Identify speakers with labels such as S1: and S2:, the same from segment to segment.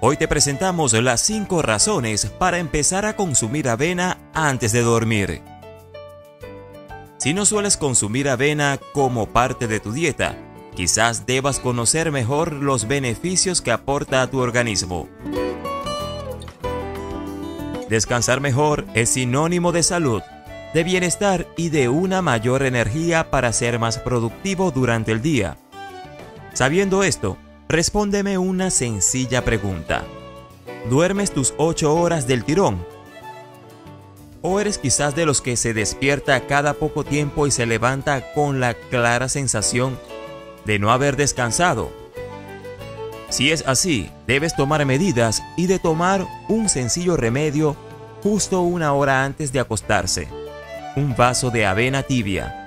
S1: Hoy te presentamos las 5 razones para empezar a consumir avena antes de dormir. Si no sueles consumir avena como parte de tu dieta, quizás debas conocer mejor los beneficios que aporta a tu organismo. Descansar mejor es sinónimo de salud, de bienestar y de una mayor energía para ser más productivo durante el día. Sabiendo esto, respóndeme una sencilla pregunta. ¿Duermes tus 8 horas del tirón? ¿O eres quizás de los que se despierta cada poco tiempo y se levanta con la clara sensación de no haber descansado? Si es así, debes tomar medidas y de tomar un sencillo remedio justo 1 hora antes de acostarse. Un vaso de avena tibia.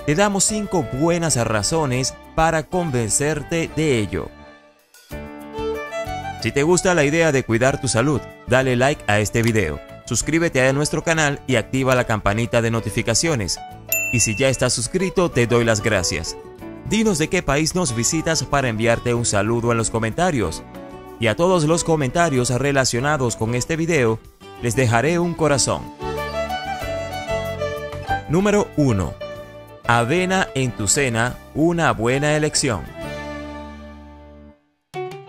S1: Te damos 5 buenas razones para convencerte de ello. Si te gusta la idea de cuidar tu salud, dale like a este video, suscríbete a nuestro canal y activa la campanita de notificaciones. Y si ya estás suscrito, te doy las gracias. Dinos de qué país nos visitas para enviarte un saludo en los comentarios. Y a todos los comentarios relacionados con este video, les dejaré un corazón. Número 1. Avena en tu cena, una buena elección.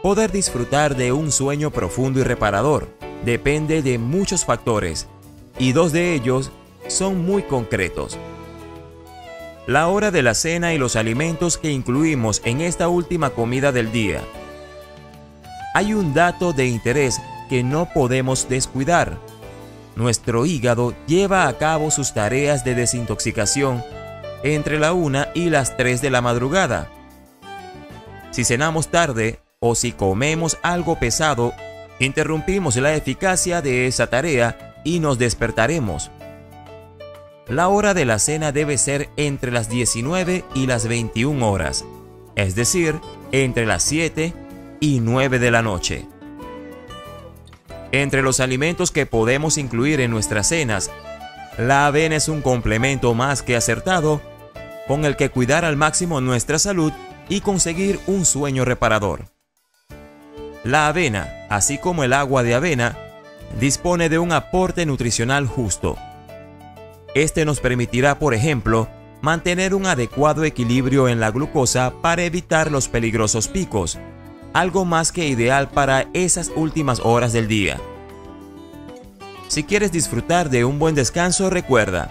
S1: Poder disfrutar de un sueño profundo y reparador depende de muchos factores, y 2 de ellos son muy concretos. La hora de la cena y los alimentos que incluimos en esta última comida del día. Hay un dato de interés que no podemos descuidar. Nuestro hígado lleva a cabo sus tareas de desintoxicación entre la 1 y las 3 de la madrugada. Si cenamos tarde o si comemos algo pesado, interrumpimos la eficacia de esa tarea y nos despertaremos. La hora de la cena debe ser entre las 19 y las 21 horas, es decir, entre las 7 y 9 de la noche. Entre los alimentos que podemos incluir en nuestras cenas, la avena es un complemento más que acertado con el que cuidar al máximo nuestra salud y conseguir un sueño reparador. La avena, así como el agua de avena, dispone de un aporte nutricional justo. Este nos permitirá, por ejemplo, mantener un adecuado equilibrio en la glucosa para evitar los peligrosos picos, algo más que ideal para esas últimas horas del día. Si quieres disfrutar de un buen descanso, recuerda,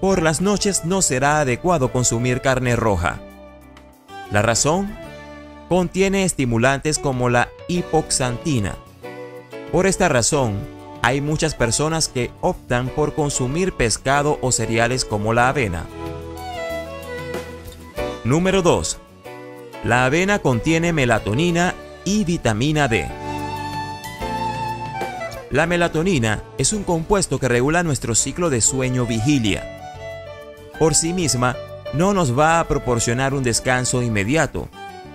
S1: por las noches no será adecuado consumir carne roja. La razón: contiene estimulantes como la hipoxantina. Por esta razón, hay muchas personas que optan por consumir pescado o cereales como la avena. Número 2. La avena contiene melatonina y vitamina D. La melatonina es un compuesto que regula nuestro ciclo de sueño-vigilia. Por sí misma, no nos va a proporcionar un descanso inmediato,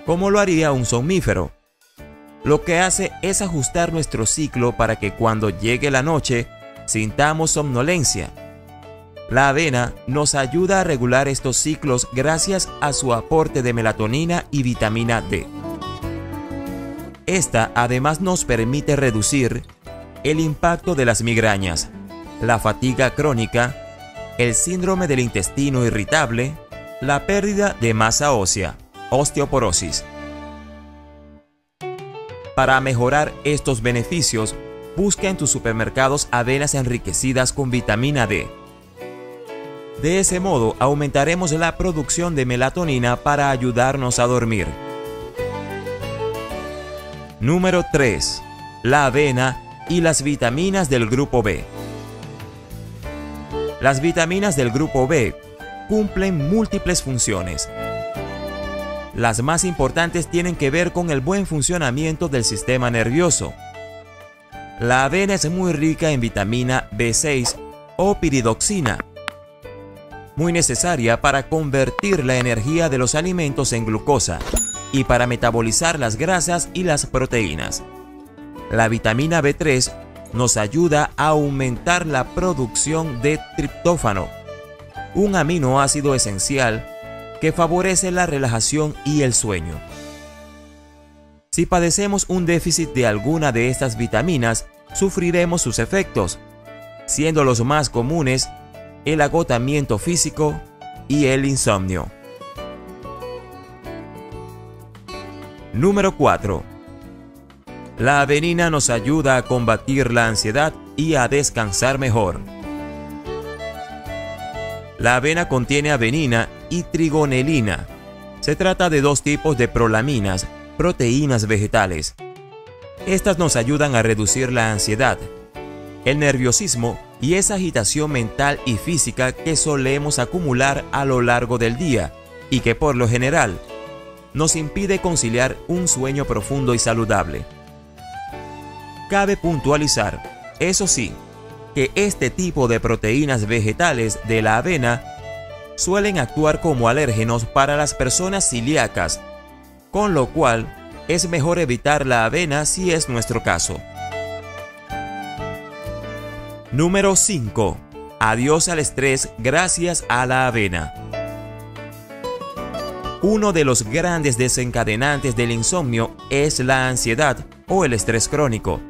S1: como lo haría un somnífero. Lo que hace es ajustar nuestro ciclo para que cuando llegue la noche, sintamos somnolencia. La avena nos ayuda a regular estos ciclos gracias a su aporte de melatonina y vitamina D. Esta además nos permite reducir el impacto de las migrañas, la fatiga crónica, el síndrome del intestino irritable, la pérdida de masa ósea, osteoporosis. Para mejorar estos beneficios, busca en tus supermercados avenas enriquecidas con vitamina D. De ese modo, aumentaremos la producción de melatonina para ayudarnos a dormir. Número 3. La avena y las vitaminas del grupo B. Las vitaminas del grupo B cumplen múltiples funciones. Las más importantes tienen que ver con el buen funcionamiento del sistema nervioso. La avena es muy rica en vitamina B6 o piridoxina, muy necesaria para convertir la energía de los alimentos en glucosa y para metabolizar las grasas y las proteínas. La vitamina B3 nos ayuda a aumentar la producción de triptófano, un aminoácido esencial que favorece la relajación y el sueño. Si padecemos un déficit de alguna de estas vitaminas, sufriremos sus efectos, siendo los más comunes el agotamiento físico y el insomnio. Número 4. La avenina nos ayuda a combatir la ansiedad y a descansar mejor. La avena contiene avenina y trigonelina. Se trata de dos tipos de prolaminas, proteínas vegetales. Estas nos ayudan a reducir la ansiedad, el nerviosismo y esa agitación mental y física que solemos acumular a lo largo del día y que por lo general nos impide conciliar un sueño profundo y saludable. Cabe puntualizar, eso sí, que este tipo de proteínas vegetales de la avena suelen actuar como alérgenos para las personas celíacas, con lo cual es mejor evitar la avena si es nuestro caso. Número 5. Adiós al estrés gracias a la avena. Uno de los grandes desencadenantes del insomnio es la ansiedad o el estrés crónico.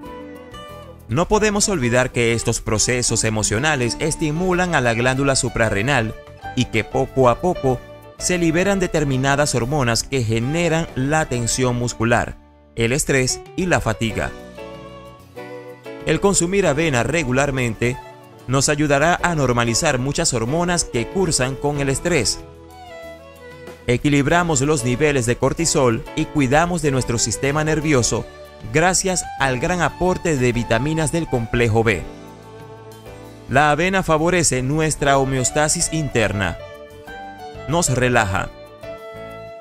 S1: No podemos olvidar que estos procesos emocionales estimulan a la glándula suprarrenal y que poco a poco se liberan determinadas hormonas que generan la tensión muscular, el estrés y la fatiga. El consumir avena regularmente nos ayudará a normalizar muchas hormonas que cursan con el estrés. Equilibramos los niveles de cortisol y cuidamos de nuestro sistema nervioso gracias al gran aporte de vitaminas del complejo B. La avena favorece nuestra homeostasis interna, nos relaja,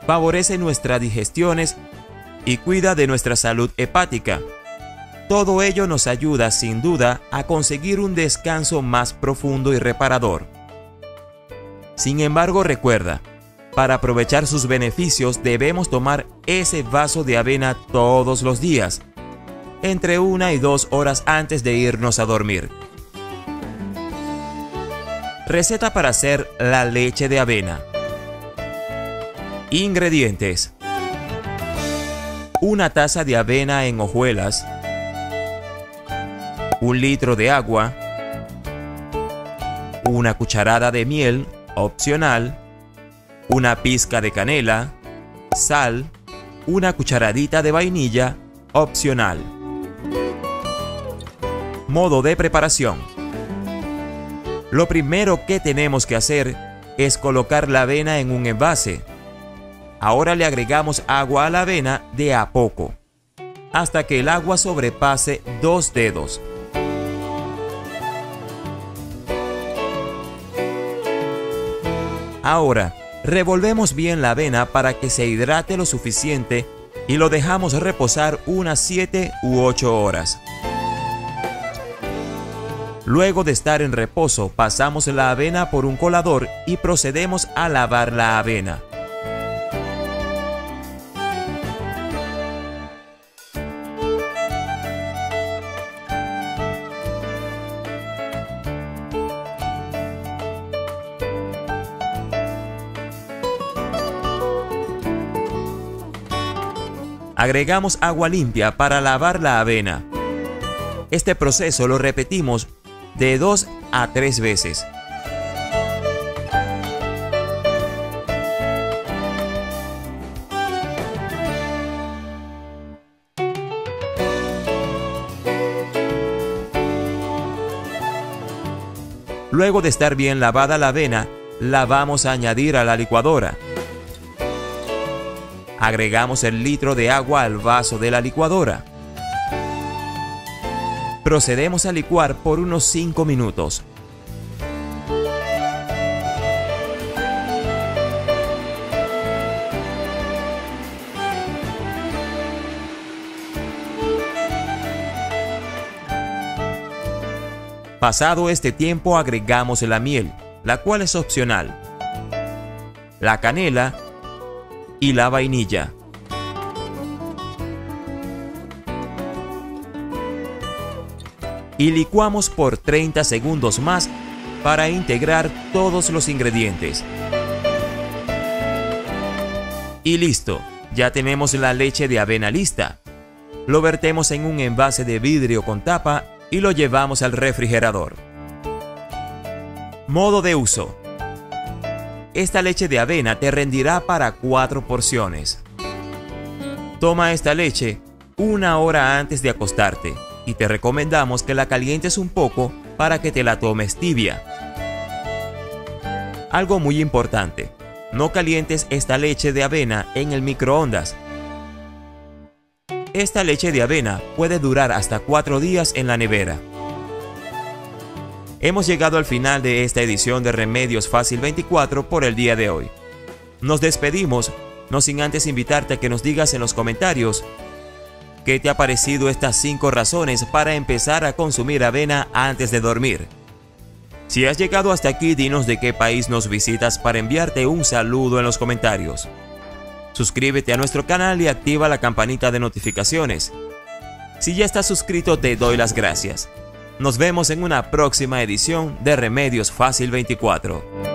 S1: favorece nuestras digestiones y cuida de nuestra salud hepática. Todo ello nos ayuda sin duda a conseguir un descanso más profundo y reparador. Sin embargo, recuerda, para aprovechar sus beneficios debemos tomar ese vaso de avena todos los días, entre 1 y 2 horas antes de irnos a dormir. Receta para hacer la leche de avena. Ingredientes: 1 taza de avena en hojuelas, 1 litro de agua, 1 cucharada de miel, opcional, 1 pizca de canela, sal, 1 cucharadita de vainilla, opcional. Modo de preparación. Lo primero que tenemos que hacer es colocar la avena en un envase. Ahora le agregamos agua a la avena de a poco, hasta que el agua sobrepase 2 dedos. Ahora, revolvemos bien la avena para que se hidrate lo suficiente y lo dejamos reposar unas 7 u 8 horas. Luego de estar en reposo, pasamos la avena por un colador y procedemos a lavar la avena. Agregamos agua limpia para lavar la avena. Este proceso lo repetimos de 2 a 3 veces. Luego de estar bien lavada la avena, la vamos a añadir a la licuadora. Agregamos el litro de agua al vaso de la licuadora. Procedemos a licuar por unos 5 minutos. Pasado este tiempo agregamos la miel, la cual es opcional, la canela y la vainilla. Y licuamos por 30 segundos más para integrar todos los ingredientes. Y listo, Ya tenemos la leche de avena lista. Lo vertemos en un envase de vidrio con tapa y lo llevamos al refrigerador. Modo de uso. Esta leche de avena te rendirá para 4 porciones. Toma esta leche 1 hora antes de acostarte y te recomendamos que la calientes un poco para que te la tomes tibia. Algo muy importante, no calientes esta leche de avena en el microondas. Esta leche de avena puede durar hasta 4 días en la nevera. Hemos llegado al final de esta edición de Remedios Fácil 24 por el día de hoy. Nos despedimos, no sin antes invitarte a que nos digas en los comentarios qué te ha parecido estas 5 razones para empezar a consumir avena antes de dormir. Si has llegado hasta aquí, dinos de qué país nos visitas para enviarte un saludo en los comentarios. Suscríbete a nuestro canal y activa la campanita de notificaciones. Si ya estás suscrito, te doy las gracias. Nos vemos en una próxima edición de Remedios Fácil 24.